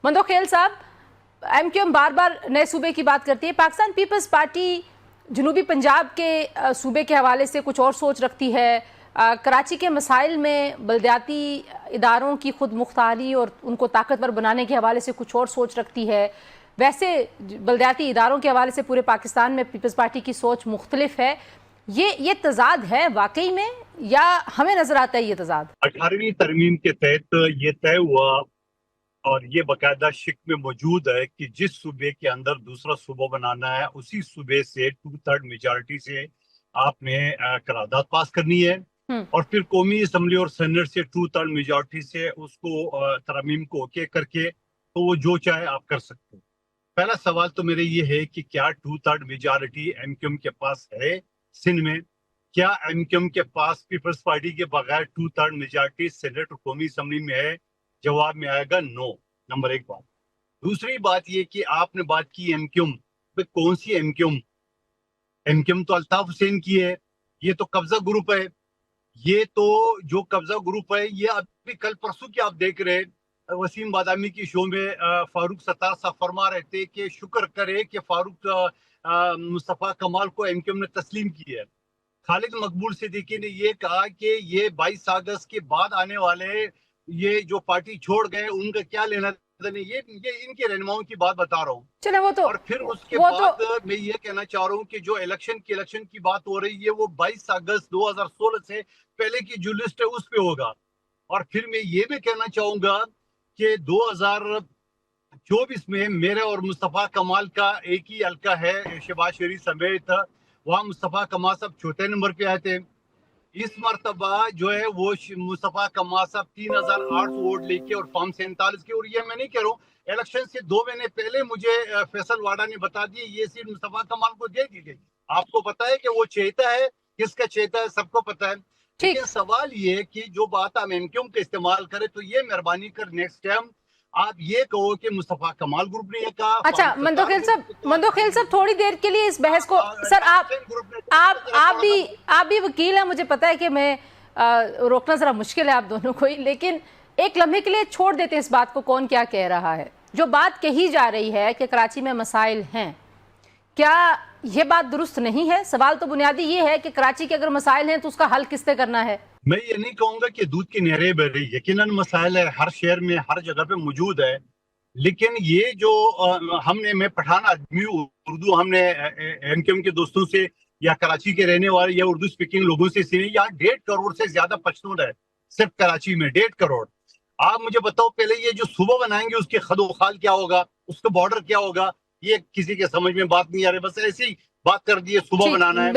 मंदोखेल साहब, एमक्यूएम बार बार नए सूबे की बात करती है। पाकिस्तान पीपल्स पार्टी जनूबी पंजाब के सूबे के हवाले से कुछ और सोच रखती है। कराची के मसाइल में बलदियाती इदारों की खुद मुख्तारी और उनको ताकतवर बनाने के हवाले से कुछ और सोच रखती है। वैसे बलदियाती इदारों के हवाले से पूरे पाकिस्तान में पीपल्स पार्टी की सोच मुख्तलिफ है। ये तजाद है वाकई में, या हमें नजर आता है ये तजाद? 18वीं तरमीम के तहत ये तय हुआ और ये बाकायदा शिक में मौजूद है कि जिस सूबे के अंदर दूसरा सूबा बनाना है उसी सूबे से 2/3 मेजॉरिटी से आपने करारदाद पास करनी है और फिर कौमी असम्बली और सेनेट से 2/3 मेजॉरिटी से उसको तरमीम को ओके करके तो वो जो चाहे आप कर सकते हो। पहला सवाल तो मेरे ये है कि क्या 2/3 मेजॉरिटी एमक्यूएम के पास है सिंध में? क्या एमक्यूएम के पास पीपल्स पार्टी के बगैर 2/3 मेजॉरिटी सेनेट और कौमी असम्बली में है? जवाब में आएगा नो। नंबर एक बात। दूसरी बात ये कि आपने बात की एमक्यूएम पे, कौन सी एमक्यूएम? एमक्यूएम तो अल्ताफ हुसैन की है, ये तो कब्जा ग्रुप है। ये तो जो कब्जा ग्रुप है ये अभी कल परसों की आप देख रहे वसीम बादामी की शो में फारूक सत्तार साहब फरमा रहे थे कि शुक्र करे कि फारूक मुस्तफा कमाल को एमक्यूएम ने तस्लीम की है। खालिद मकबूल सिद्दीकी ने ये कहा कि ये 22 अगस्त के बाद आने वाले ये जो पार्टी छोड़ गए उनका क्या लेना देना, ये इनके रहनुमाओं की बात बता रहा हूँ। चलो वो तो, और फिर उसके बाद मैं ये कहना चाह रहा हूँ कि जो इलेक्शन की बात हो रही है वो 22 अगस्त 2016 से पहले की जो लिस्ट है उस पे होगा। और फिर मैं ये भी कहना चाहूंगा कि 2024 में मेरे और मुस्तफा कमाल का एक ही हल्का है शहबाज शरीफ समेत, वहाँ मुस्तफा कमाल साहब चौथे नंबर पे आए थे। इस मरतबा जो है वो मुस्तफा कमाल साहब 3800 वोट लेके और फॉर्म 47 के, और ये मैं नहीं कह रहा हूँ, इलेक्शन से 2 महीने पहले मुझे फैसल वाडा ने बता दिए ये सीट मुस्तफा कमाल को दे दी गई। आपको पता है कि वो चेता है, किसका चेता है सबको पता है। लेकिन सवाल ये कि जो बात हम एमक्यूएम का इस्तेमाल करें तो ये मेहरबानी कर नेक्स्ट टाइम आप ये कहो कि मुस्तफा कमाल ग्रुप ने ये कहा। अच्छा मंदोखेल साहब थोड़ी देर के लिए इस बहस को, सर आप भी वकील हैं, मुझे पता है कि मैं रोकना जरा मुश्किल है आप दोनों को ही, लेकिन एक लम्हे के लिए छोड़ देते हैं इस बात को कौन क्या कह रहा है। जो बात कही जा रही है कि कराची में मसाइल हैं, क्या ये बात दुरुस्त नहीं है? सवाल तो बुनियादी ये है कि कराची के अगर मसाइल हैं तो उसका हल किसने करना है? मैं ये नहीं कहूंगा कि दूध की नहरें बह रही, यकीनन मसाइल है, हर शहर में हर जगह पे मौजूद है। लेकिन ये जो मैं पठान आदमी उर्दू हमने एमक्यूएम के दोस्तों से या कराची के रहने वाले या उर्दू स्पीकिंग लोगों से सुनी, यहाँ 1.5 करोड़ से ज्यादा पश्तून है सिर्फ कराची में, 1.5 करोड़। आप मुझे बताओ पहले ये जो सूबा बनाएंगे उसके खदोखाल क्या होगा, उसका बॉर्डर क्या होगा, ये किसी के समझ में बात नहीं आ रही। बस ऐसी बात कर दी है सुबह बनाना है।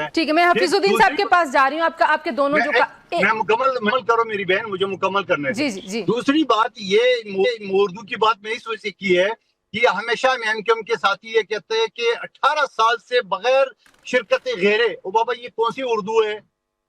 ठीक है, मैं हफीजुद्दीन साहब के पास जा रही हूँ। आपके दोनों जो मैं मुकम्मल करो मेरी बहन, मुझे मुकम्मल करने जी, जी, जी। दूसरी बात ये उर्दू की बात मैं इस वजह से की है कि हमेशा एमक्यूएम के साथी ये कहते हैं कि 18 साल से बगैर शिरकत गैरे, ओ बाबा ये कौन सी उर्दू है?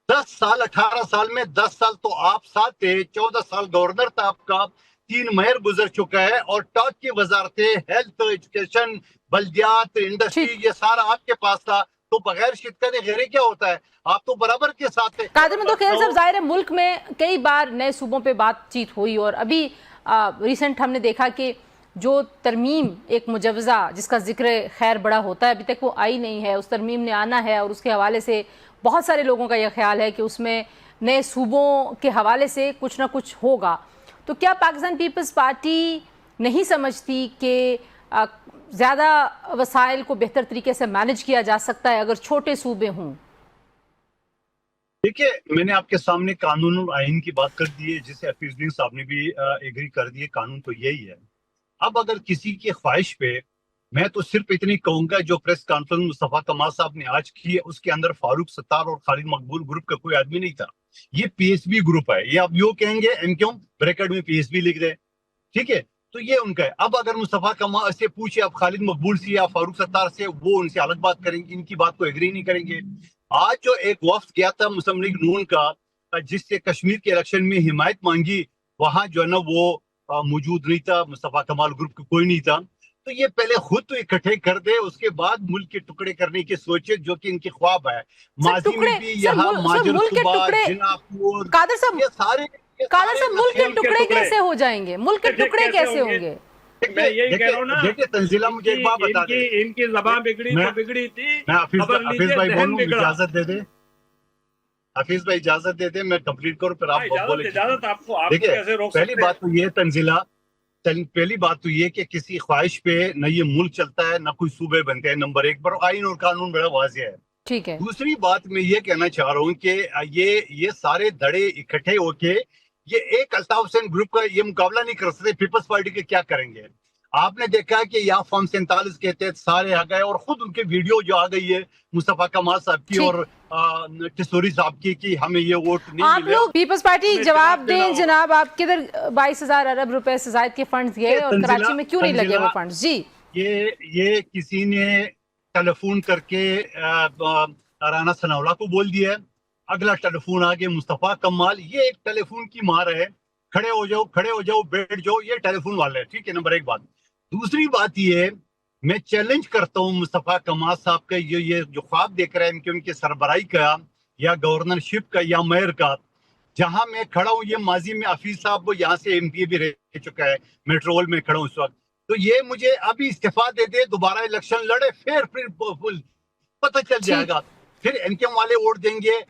10 साल 18 साल में 10 साल तो आप साथ थे, 14 साल गवर्नर था आपका, 3 मेयर गुजर चुका है और टॉप की वजारतें हेल्थ, एजुकेशन, बल्दियात, इंडस्ट्री ये सारा आपके पास था। तो बगैर शिरकत गैरे क्या होता है? आप तो बराबर के साथ थे। कादिर मंदोखेल साहब, ज़ाहिर है मुल्क में कई बार नए सूबों पे बातचीत हुई और अभी रिसेंट हमने देखा कि जो तरमीम एक मुजवज़ा जिसका जिक्र खैर बड़ा होता है, अभी तक वो आई नहीं है, उस तरमीम ने आना है और उसके हवाले से बहुत सारे लोगों का यह ख्याल है कि उसमें नए सूबों के हवाले से कुछ ना कुछ होगा। तो क्या पाकिस्तान पीपल्स पार्टी नहीं समझती कि ज़्यादा वसाइल को बेहतर तरीके से मैनेज किया जा सकता है अगर छोटे सूबे हों? देखिए, मैंने आपके सामने कानून और आइन की बात कर दी है जिसे हफीजुद्दीन साहब ने भी एग्री कर दी है। कानून तो यही है। अब अगर किसी की ख्वाहिश पे, मैं तो सिर्फ इतनी कहूंगा, जो प्रेस कॉन्फ्रेंस मुस्तफा कमाल साहब ने आज की है उसके अंदर फारूक सत्तार और खालिद मकबूल ग्रुप का कोई आदमी नहीं था। ये पीएसबी ग्रुप है। ये आप यो कहेंगे एमक्यूएम ब्रैकेट में पीएसबी लिख दे, ठीक है, तो ये उनका है। अब अगर मुस्तफा कमाल से पूछे आप खालिद मकबूल से या फारूक सत्तार से, वो उनसे अलग बात करेंगे, इनकी बात को एग्री नहीं करेंगे। आज जो एक वफ्द गया था मुस्लिम लीग नून का जिससे कश्मीर के इलेक्शन में हिमायत मांगी, वहां जो है ना वो मौजूद नहीं था, मुस्तफा कमाल ग्रुप का कोई नहीं था। तो ये पहले खुद तो इकट्ठे कर दे, उसके बाद मुल्क के टुकड़े करने की सोचे, जो कि इनकी ख्वाब है। माजी में भी यहाँ माजर सुबह, जिनापुर, कादिर साहब, ये सारे मुल्क के टुकड़े कैसे हो जाएंगे? मुल्क के टुकड़े कैसे होंगे? میں یہی کہہ رہا ہوں نا، دیکھیے تنزیلہ مجھے ایک بات بتا دیں، ان کی زبان بگڑی تو بگڑی تھی، میں حفیظ خبر لیجیے بھائی ذہن بولوں، بگڑا۔ اجازت دے دیں، حفیظ بھائی اجازت دے دیں، میں کمپلیٹ کروں پھر آپ بولیں۔ اجازت آپ کو دیکھیے کیسے روک پہلی سکتے ہیں؟ بات تو یہ تنزیلہ، پہلی بات تو یہ کہ کسی خواہش پہ نہ یہ ملک چلتا ہے نہ کوئی صوبے بنتے ہیں، نمبر ایک پر آئین اور قانون بڑا واضح ہے۔ ٹھیک ہے، دوسری بات میں یہ کہنا چاہ رہا ہوں کہ یہ سارے دھڑے اکٹھے ہو کے یہ ایک الطاف حسین گروپ کا یہ مقابلہ نہیں کر سکتے، پیپلز پارٹی کے کیا کریں گے؟ آپ نے دیکھا کہ یا فارم 47 کے تحت سارے آ گئے، اور خود ان کے ویڈیو جو آ گئی ہے مصطفیٰ کمال صاحب کی اور ٹسوری صاحب کی کہ ہمیں یہ ووٹ نہیں آپ ملے۔ لوگ پیپلز پارٹی ہمیں جواب جواب دینا دیں ہوگا۔ جناب، آپ کدھر 22,000 ارب روپے سے زائد کے فنڈز گئے اور کراچی میں کیوں نہیں لگے وہ فنڈز؟ جی یہ کسی نے ٹیلی فون کر کے رانا ثناءاللہ کو بول دیا ہے، اگلا ٹیلی فون آگے مصطفیٰ کمال، یہ ایک ٹیلی فون کی مار ہے، کھڑے ہو جاؤ بیٹھ جاؤ، یہ ٹیلی فون والے، ٹھیک ہے، نمبر ایک بات۔ دوسری بات یہ ہے، میں چیلنج کرتا ہوں مصطفیٰ کمال صاحب کا یہ جو خواب دیکھ رہے ہیں کہ ان کے سربراہی کا یا گورنرشپ کا یا میئر کا، جہاں میں کھڑا ہوں، یہ ماضی میں حفیظ صاحب یہاں سے ایم پی بھی رہ چکا ہے، میٹرول میں کھڑا ہوں اس وقت، تو یہ مجھے ابھی استعفیٰ دے دے، دوبارہ الیکشن لڑے، پھر پتہ چل جائے گا، پھر این کے والے ووٹ دیں گے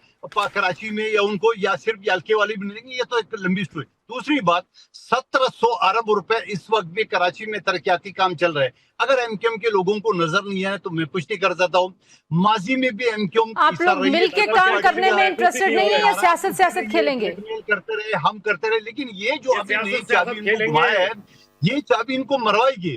کراچی میں یا ان کو، یا صرف یلکے والے بھی نہیں دیں گے، یہ تو ایک لمبی سٹوری۔ دوسری بات، 1700 ارب روپے اس وقت بھی کراچی میں ترقیاتی کام چل رہے ہیں، اگر ایم کیو ایم کے لوگوں کو نظر نہیں آئے تو میں کچھ نہیں کر سکتا ہوں۔ ماضی میں بھی ایم کیو ایم آپ لوگ مل کے کام کرنے میں انٹرسٹڈ نہیں ہیں یا سیاست کھیلیں گے؟ کرتے رہے، ہم کرتے رہے، لیکن یہ جو ابھی نئی سیاست چابی ان کو کھیلیں گے۔ گھمایا ہے، یہ چابی ان کو مروائے گی۔